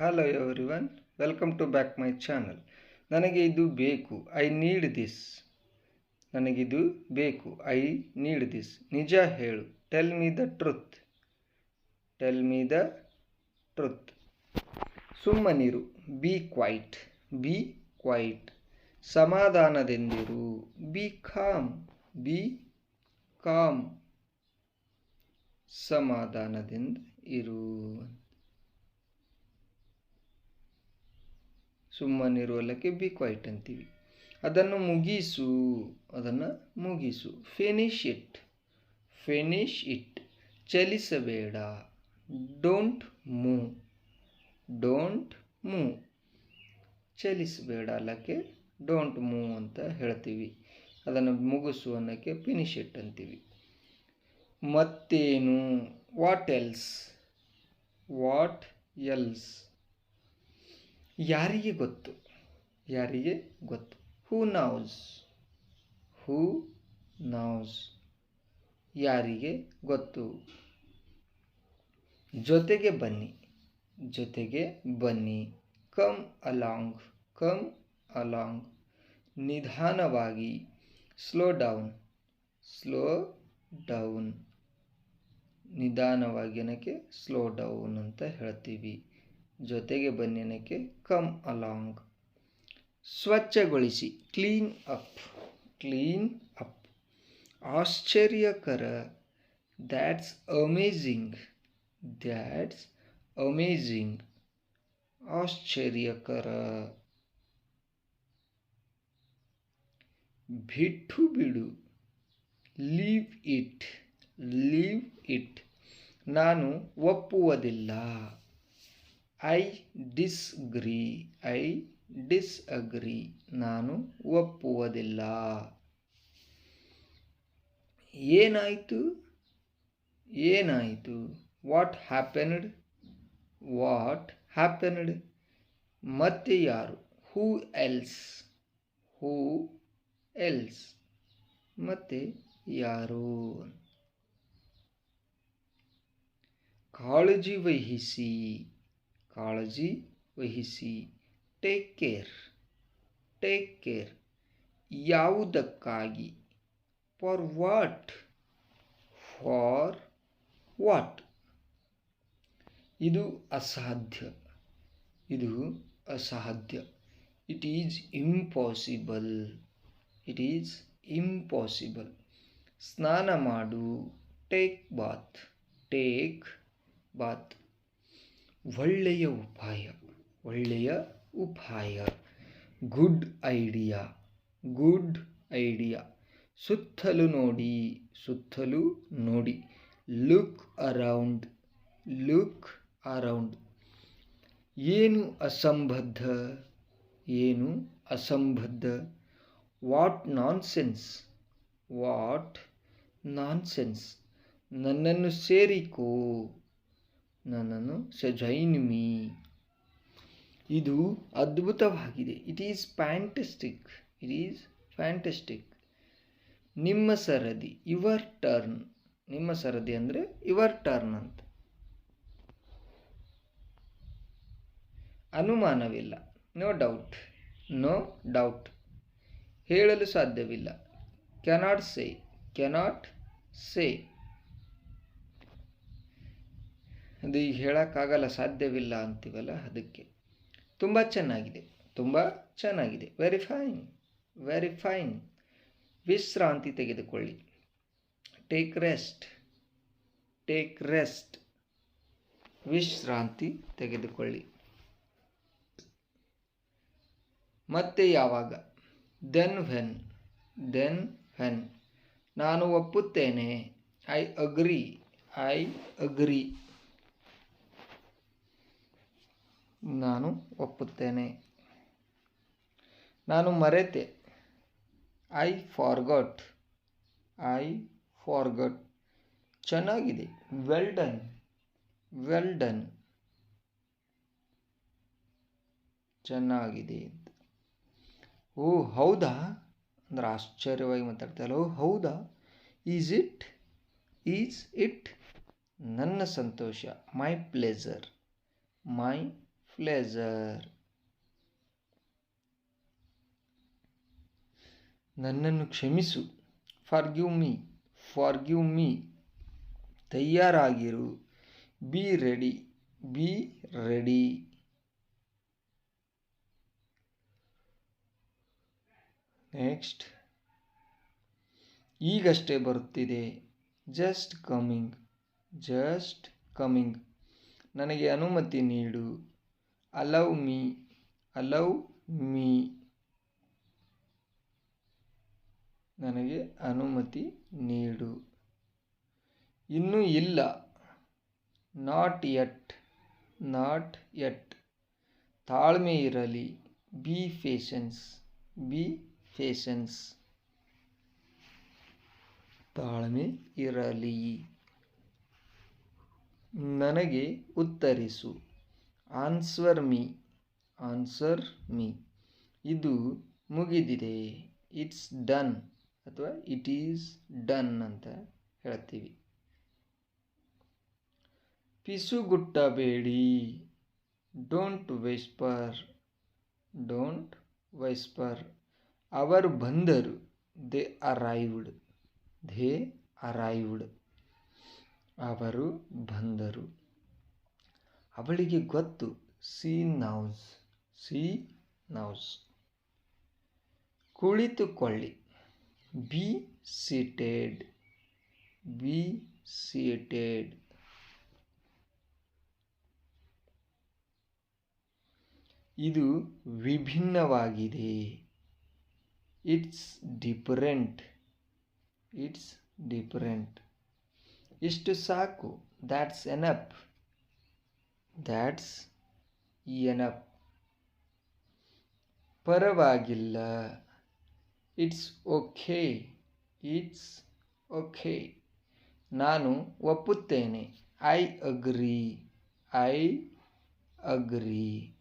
Hello everyone, welcome to back my channel. ನನಗೆ ಇದು ಬೇಕು, ಐ ನೀಡ್ ದಿಸ್. ನನಗಿದು ಬೇಕು, ಐ ನೀಡ್ ದಿಸ್. ನಿಜ ಹೇಳು, tell me the truth. Tell me the truth. ಸುಮ್ಮನಿರು, ಬಿ ಕ್ವೈಟ್. Be quiet. ಸಮಾಧಾನದಿಂದಿರು, ಬಿ ಕಾಮ್. Be calm. ಸಮಾಧಾನದಿಂದ ಇರು. ಸುಮ್ಮನಿರುವಲ್ಲಕ್ಕೆ ಬಿ ಕ್ವೈಟ್ ಅಂತೀವಿ. ಅದನ್ನು ಮುಗಿಸು. ಅದನ್ನು ಮುಗಿಸು. Finish it. Finish it. ಚಲಿಸಬೇಡ. Don't move. Don't move. ಚಲಿಸಬೇಡ ಅಲ್ಲಕ್ಕೆ ಡೋಂಟ್ ಮೂವ್ ಅಂತ ಹೇಳ್ತೀವಿ. ಅದನ್ನು ಮುಗಿಸು ಅನ್ನೋಕ್ಕೆ ಫಿನಿಶ್ ಇಟ್ ಅಂತೀವಿ. ಮತ್ತೇನು? What else. What else. ಯಾರಿಗೆ ಗೊತ್ತು. ಯಾರಿಗೆ ಗೊತ್ತು. ಹೂ ನೌಸ್. ಹೂ ನೌಸ್. ಯಾರಿಗೆ ಗೊತ್ತು. ಜೊತೆಗೆ ಬನ್ನಿ. ಜೊತೆಗೆ ಬನ್ನಿ. Come along. Come along. ನಿಧಾನವಾಗಿ. Slow down. Slow down. ನಿಧಾನವಾಗಿ ಅನ್ನೋಕ್ಕೆ ಸ್ಲೋ ಡೌನ್ ಅಂತ ಹೇಳ್ತೀವಿ. ಜೊತೆಗೆ ಬನ್ನಿ ಅನ್ನೋಕ್ಕೆ ಕಮ್ ಅಲಾಂಗ್. ಸ್ವಚ್ಛಗೊಳಿಸಿ. Clean up. Clean up. ಆಶ್ಚರ್ಯಕರ. That's amazing. That's amazing. ಆಶ್ಚರ್ಯಕರ. ಬಿಟ್ಟು ಬಿಡು. Leave it. Leave it. ನಾನು ಒಪ್ಪುವುದಿಲ್ಲ. I disagree. I disagree. ನಾನು ಒಪ್ಪುವುದಿಲ್ಲ. ಏನಾಯಿತು. ಏನಾಯಿತು. What happened. What happened. ಮತ್ತೆ ಯಾರು. Who else. Who else. ಮತ್ತೆ ಯಾರು. ಕಾಳಜಿ ವಹಿಸಿ. ಕಾಳಜಿ ವಹಿಸಿ. Take care. Take care. ಯಾವುದಕ್ಕಾಗಿ. For what. For what. ಇದು ಅಸಾಧ್ಯ. ಇದು ಅಸಾಧ್ಯ. It is impossible. It is impossible. ಸ್ನಾನ ಮಾಡು. Take bath. Take bath. ಒಳ್ಳೆಯ ಉಪಾಯ. ಒಳ್ಳೆಯ ಉಪಾಯ. Good idea. Good idea. ಸುತ್ತಲೂ ನೋಡಿ. ಸುತ್ತಲೂ ನೋಡಿ. Look around. Look around. ಏನು ಅಸಂಬದ್ಧ. ಏನು ಅಸಂಬದ್ಧ. What nonsense. What nonsense. ನನ್ನನ್ನು ಸೇರಿಕೋ. ನನ್ನನ್ನು ಜಾಯಿನ್ ಮೀ. ಇದು ಅದ್ಭುತವಾಗಿದೆ. It is fantastic. It is fantastic. ನಿಮ್ಮ ಸರದಿ. Your turn. ನಿಮ್ಮ ಸರದಿ ಅಂದರೆ ಯುವರ್ ಟರ್ನ್ ಅಂತ. ಅನುಮಾನವಿಲ್ಲ. No doubt. No doubt. ಹೇಳಲು ಸಾಧ್ಯವಿಲ್ಲ. Cannot say. Cannot say. ಅದು ಈಗ ಹೇಳೋಕ್ಕಾಗಲ್ಲ, ಸಾಧ್ಯವಿಲ್ಲ ಅಂತೀವಲ್ಲ, ಅದಕ್ಕೆ. ತುಂಬ ಚೆನ್ನಾಗಿದೆ. ತುಂಬ ಚೆನ್ನಾಗಿದೆ. Very fine. Very fine. ವಿಶ್ರಾಂತಿ ತೆಗೆದುಕೊಳ್ಳಿ. Take rest. Take rest. ವಿಶ್ರಾಂತಿ ತೆಗೆದುಕೊಳ್ಳಿ. ಮತ್ತೆ ಯಾವಾಗ. Then when. Then when. ನಾನು ಒಪ್ಪುತ್ತೇನೆ. I agree. I agree. ನಾನು ಒಪ್ಪುತ್ತೇನೆ. ನಾನು ಮರೆತೆ. I forgot. I forgot. ಚೆನ್ನಾಗಿದೆ. Well done. Well done. ಚೆನ್ನಾಗಿದೆ ಅಂತ. ಓ ಹೌದಾ ಅಂದ್ರೆ ಆಶ್ಚರ್ಯವಾಗಿ ಮಾತಾಡ್ತಾರಲ್ಲ. ಓ ಹೌದಾ. Is it. Is it. ನನ್ನ ಸಂತೋಷ. My pleasure. My pleasure. ನನ್ನನ್ನು ಕ್ಷಮಿಸು. Forgive me. ತಯಾರಾಗಿರು. Be ready. ನೆಕ್ಸ್ಟ್, ಈಗಷ್ಟೇ ಬರುತ್ತಿದೆ. Just coming. ನನಗೆ ಅನುಮತಿ ನೀಡು. Allow me. ನನಗೆ ಅನುಮತಿ ನೀಡು. ಇನ್ನೂ ಇಲ್ಲ. Not yet. ತಾಳ್ಮೆ ಇರಲಿ. Be patience. ತಾಳ್ಮೆ ಇರಲಿ. ನನಗೆ ಉತ್ತರಿಸು. Answer me. ಇದು ಮುಗಿದಿದೆ. ಇಟ್ಸ್ ಡನ್ ಅಥವಾ ಇಟ್ ಈಸ್ ಡನ್ ಅಂತ ಹೇಳ್ತೀವಿ. ಪಿಸುಗುಟ್ಟಬೇಡಿ. Don't whisper. ಅವರು ಬಂದರು. They arrived. ಅವರು ಬಂದರು. ಅವಳಿಗೆ ಗೊತ್ತು. She knows. ಕುಳಿತುಕೊಳ್ಳಿ. Be seated. ಇದು ವಿಭಿನ್ನವಾಗಿದೆ. It's different. ಇಷ್ಟು ಸಾಕು. That's enough. ಪರವಾಗಿಲ್ಲ. It's okay. ನಾನು ಒಪ್ಪುತ್ತೇನೆ. I agri.